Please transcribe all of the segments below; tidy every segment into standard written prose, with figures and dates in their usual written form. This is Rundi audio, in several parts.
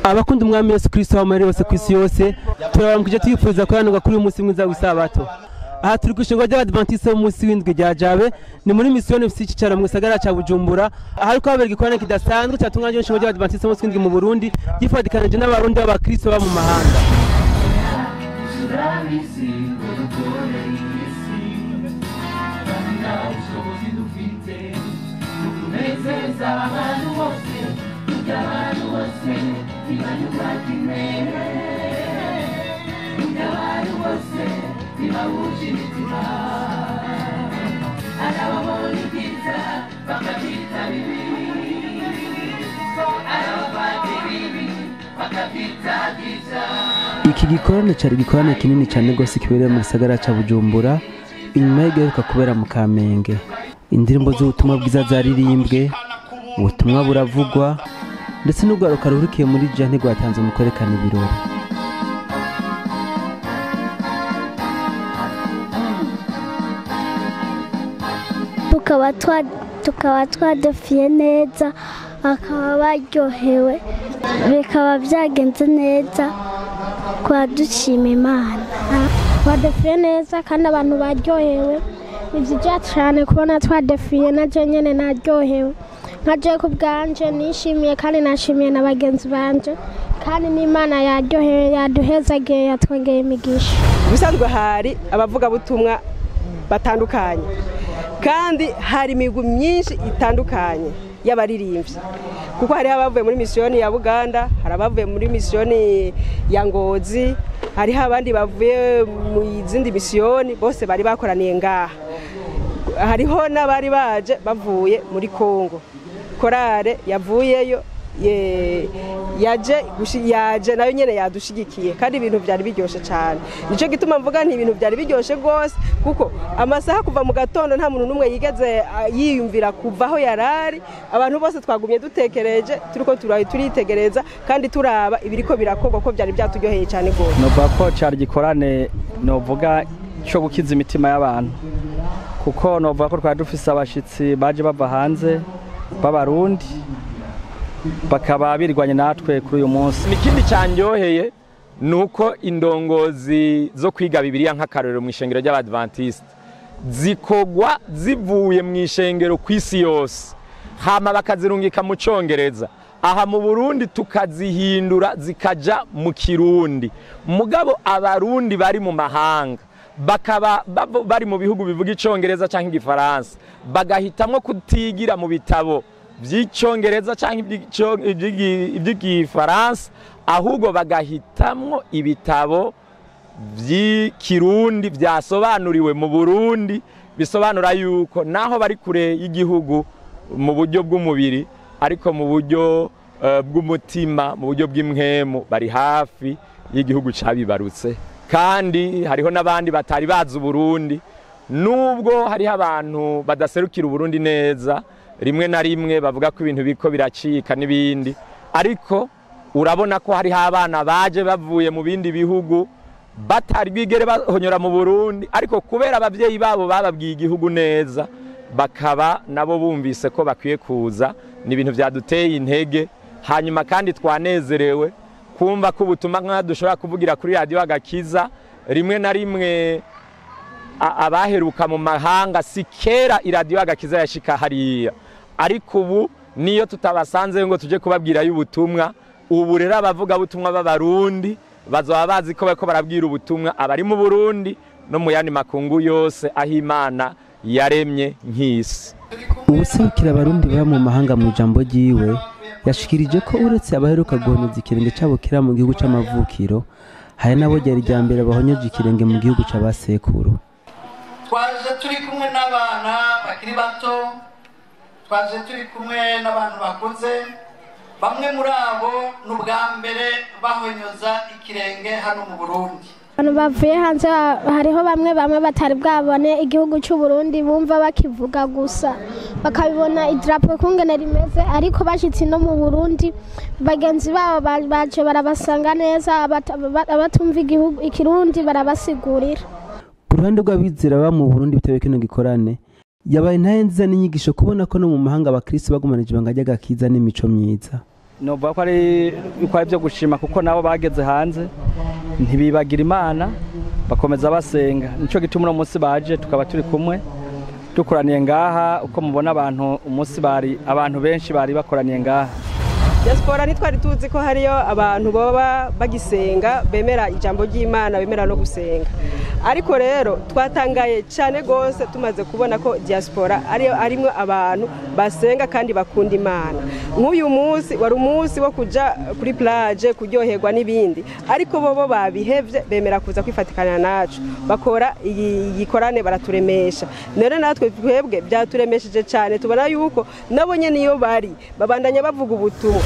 abakunda umwami Yesu Kristo bamari bose kwisi yose turabaramukije twifuza kuranirwa kuri uyu munsi mwiza w'isabato. Aha turi kw'ishingo ry'Abadventiste b'umunsi w'indwi rya Jabe, ni muri misiyoni ifite icyicaro mu gisagara ca Bujumbura, ahari ko habereye igikorane kidasanzwe cyatunganyijwe n'ishingo ry'Abadventiste b'umunsi w'indwi mu Burundi gifatikanije n'abarundi b'abakristo baba mu mahanga. Iki gikorane cari gikorane kinini cyane gose kibereye mu gisagara ca Bujumbura, inyuma y'igiheruka kubera mu Kamenge. Indirimbo z'ubutumwa bwiza zaririmbwe, ubutumwa buravugwa, ndetse n'urwaruka ruhurikiye muri ja ntigwatanze mu kwerekana ibirori. tukaba twadefiye neza, bakaba baryohewe, bikaba byagenze neza, dushima Imana. Twadefiye neza kandi abantu baryohewe, ni byiza cyane kubona twadefiye, naje nyene naryohewe, nkaje ku bwanje nishimiye kandi nashimiye na bagenzi banje, kandi n'Imana yaryoheye yaduhezagiye yatwongeye imigisha. Bisanzwe hari abavuga butumwa batandukanye, kandi hari imigwi myinshi itandukanye y'abaririmbyi, kuko hari abavuye muri misiyoni ya Buganda, hari abavuye muri misiyoni ya Ngozi, hariho abandi bavuye mu izindi misiyoni, bose bari bakoraniye ngaha. Hariho n'abari baje bavuye muri Kongo, korale yavuyeyo yaje nayo nyene yadushigikiye, kandi ibintu byari biryoshe cyane. Nico gituma mvuga nti ibintu byari biryoshe gose, kuko amasaha kuva mu gatondo nta muntu numwe yigeze yiyumvira kuvaho yarari. Abantu bose twagumye dutekereje, turiko turitegereza kandi turaba ibiriko birakorwa, ko byari byaturyoheye cyane gose. Novuga ko cari gikorane novuga cyo gukiza imitima y'abantu, kuko novuga ko twari dufise abashitsi baje bava hanze b'abarundi, bakaba birigwanye natwe kuri uyu munsi. Nikindi cyanyoheye nuko indongozi zo kwiga Bibiliya nk'akarorero mu ishengero ry'Abadventiste zikogwa zivuye mu ishengero kw'isi yose, hama bakazirungika mu Congereza. Aha mu Burundi tukazihindura zikaja mu Kirundi. Mugabo abarundi bari mu mahanga bakaba bari mu bihugu bivuga Icongereza canke Igifaransa, bagahitamwo kutigira mu bitabo by'Icongereza canke iby'Igifaransa, ahubwo bagahitamwo ibitabo by'Ikirundi byasobanuriwe mu Burundi, bisobanura yuko naho bari kure y'igihugu mu buryo bw'umubiri, ariko mu buryo bw'umutima, mu buryo bw'imwemu bari hafi y'igihugu cabibarutse. Kandi hariho n'abandi batari bazi Burundi, nubwo hariho abantu badaserukira Burundi neza, rimwe na rimwe bavuga ko ibintu biko biracika n'ibindi, ariko urabona ko hariho abana baje bavuye mu bindi bihugu batari bigere bahonyora mu Burundi, ariko kubera abavyeyi babo bababwiye igihugu neza, bakaba nabo bumvise ko bakwiye kuza. Ni ibintu byaduteye intege, hanyuma kandi twanezerewe kumva ko ubutumwa nka dushobora kuvugira kuri radio Agakiza. Rimwe na rimwe abaheruka mu mahanga si kera iradio Agakiza yashika hariya, ariko ubu niyo tutabasanze ngo tuje kubabwira y'ubutumwa, ubu rero abavuga butumwa b'abarundi bazoba bazi ko bariko barabwira ubutumwa abari mu Burundi no mu yandi makungu yose aho Imana yaremye nk'isi. Ubuserukira abarundi baba mu mahanga mu ijambo ryiwe yashikirije ko uretse abaheruka guhonyoza ikirenge cabo kera mu gihugu c'amavukiro, hari nabo ryari rya mbere bahonyoje ikirenge mu gihugu c'abasekuru. Twaje turi kumwe n'abana bakiri bato, twaje turi kumwe n'abantu bakuze, bamwe muri abo n'ubwa mbere bahonyoza ikirenge hano mu Burundi. Abantu bavuye hanze hariho bamwe batari bwabone igihugu cy'u Burundi, bumva bakivuga gusa, bakabibona idarapo kungene rimeze, ariko bashitse no mu Burundi bagenzi babo baje barabasanga neza, abatumva ikirundi barabasigurira. Ku ruhande rw'abizera baba mu Burundi bitewe kino gikorane, yabaye ntaye nziza n'inyigisho kubona ko no mu mahanga abakristo bagumanije ibanga ry'agakiza n'imico myiza. novuga ko ari byo gushima kuko nabo bageze hanze ntibibagira Imana bakomeza basenga. Nico gituma uno munsi baje tukaba turi kumwe dukoraniye ngaha uko mubona abantu umunsi bari abantu benshi bari bakoraniye ngaha. Diaspora ntitwari tuzi ko hariyo abantu baba bagisenga bemera ijambo ry'Imana bemera no gusenga, ariko rero twatangaye cyane gose tumaze kubona ko diaspora arimwe abantu basenga kandi bakunda Imana. Nk'uyu munsi wari umunsi wo kuja kuri plage kuryoherwa n'ibindi, ariko bobo babihevye bemera kuza kwifatikana nacu bakora igikorane baraturemesha. None natwe twebwe byaturemesheje cyane, tubona yuko nabo nyene niyo bari babandanya bavuga ubutumwa.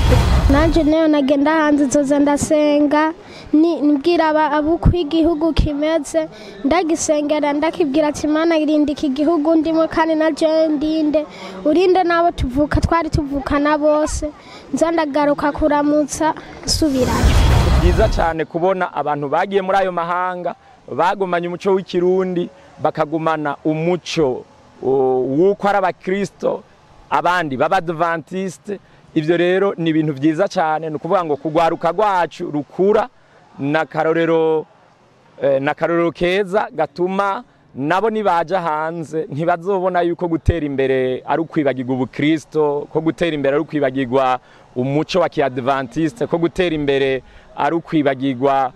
Nanje neyo nagenda hanze zoza ndasenga nibwira abuko igihugu kimeze ndagisengera ndakibwira ati Imana irinde iki gihugu ndimo kandi naje ndinde urinde nabo tuvuka twari tuvukana bose nza ndagaruka kuramutsa subirayo. Byiza cyane kubona abantu bagiye muri ayo mahanga bagumanye umuco w'ikirundi bakagumana umuco w'uko ari abakristo abandi b'abadventiste. Ivyo rero ni ibintu byiza cyane, nukuvuga ngo kugwaruka rwacu rukura na karorero keza gatuma nabo nibaja hanze ntibazobona yuko gutera imbere ari ukwibagirwa ubukristo, ko gutera imbere ari ukwibagirwa umuco wa kiadventiste, ko gutera imbere ari ukwibagirwa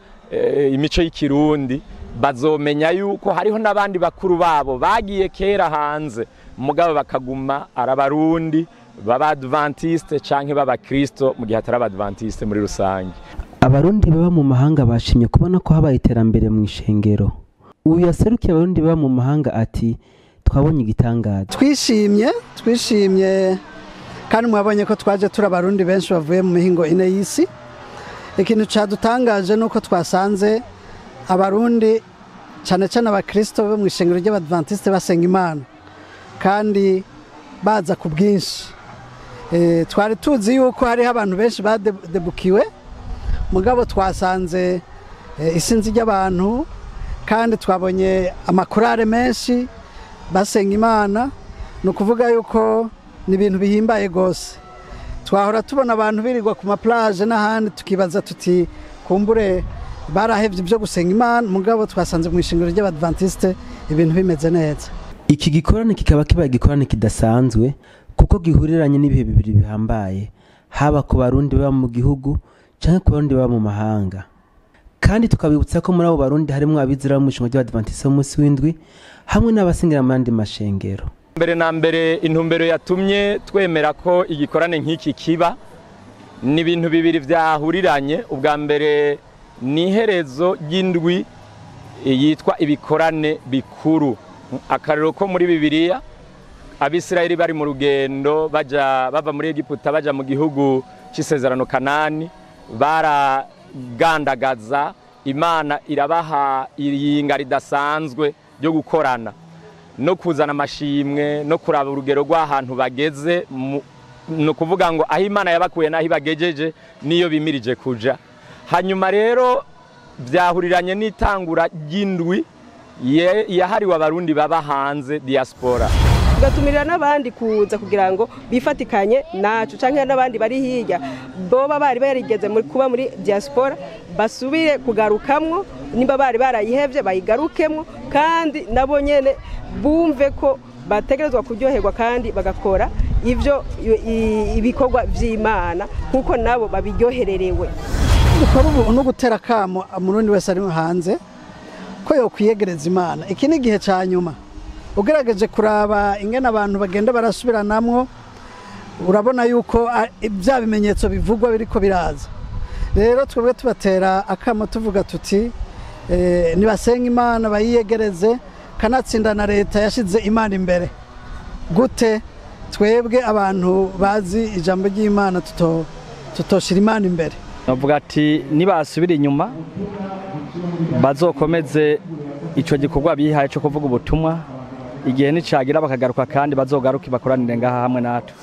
imico y'ikirundi. Bazomenya yuko hariho n'abandi bakuru babo bagiye kera hanze mugabo bakaguma arabarundi b'abadventiste canke b'abakristo mu gihe atari abadventiste muri rusange. Abarundi baba mu mahanga bashimye kubona ko habaye iterambere mu ishengero. Uyu yaserukiye abarundi baba mu mahanga ati twabonye igitangaza. Twishimye kandi mwabonye ko twaje turi abarundi benshi bavuye mu mihingo ine y'isi. Ikintu cadutangaje nuko twasanze abarundi cyane cyane abakristo bo mu ishengero ry'abadventiste basenga Imana kandi baza ku bwinshi. Twari tuzi yuko hariho abantu benshi badebukiwe mugabo twasanze isinzi ry'abantu kandi twabonye amakorale menshi basenga Imana. Ni ukuvuga yuko ni ibintu bihimbaye gose. Twahora tubona abantu birirwa ku maplage n'ahandi tukibaza tuti kumbure barahevye ibyo gusenga Imana, mugabo twasanze mu ishingiro ry'abadventiste ibintu bimeze neza. Iki gikorane kikaba kibaye igikorane kidasanzwe kuko gihuriranye n'ibihe bibiri bihambaye, haba ku barundi baba mu gihugu canke ku barundi baba mu mahanga. Kandi tukabibutsa ko muri abo barundi harimo abizera mu ishingiro ry'abadventiste umunsi w'indwi hamwe n'abasengera mu yandi mashengero. Mbere na mbere intumbero yatumye twemera ko igikorane nk'iki kiba ni ibintu bibiri vyahuriranye. Ubwa mbere ni iherezo ry'indwi yitwa ibikorane bikuru. Akarero ko muri Bibiliya Abisirayeli bari mu rugendo bava muri Egiputa baja mu gihugu c'isezerano Kanani, baragandagaza Imana irabaha iyinga ridasanzwe ryo gukorana no kuzana amashimwe no kuraba urugero rw'ahantu bageze. No kuvuga ngo aho Imana yabakuye naho ibagejeje niyo bimirije kuja. Hanyuma rero byahuriranye n'itangura ry'indwi yahariwe abarundi baba hanze diaspora. Tugatumira n'abandi kuza kugira ngo bifatikanye nacu canke n'abandi bari hirya boba bari barigeze kuba muri diaspora basubire kugarukamwo, nimba bari barayihevye bayigarukemwo kandi nabo nyene bumve ko bategerezwa kuryoherwa kandi bagakora ivyo ibikorwa vy'Imana kuko nabo babiryohererewe. No gutera kamo umurundi wese ari hanze ko yo kwiyegereza Imana. Iki ni gihe ca nyuma ugerageje kuraba ingene abantu bagenda barasubiranamwo, urabona yuko bya bimenyetso bivugwa biriko biraza. Rero twebwe tubatera akamo tuvuga tuti nibasenga Imana bayiyegereze, kanatsinda na leta yashize Imana imbere. Gute twebwe abantu bazi ijambo ry'Imana tutoshira Imana imbere. Navuga ati nibasubira inyuma bazokomeze ico gikorwa bihaye cyo kuvuga ubutumwa, igihe nicagira bakagaruka kandi bazogaruka bakoranire ngaha hamwe natwe.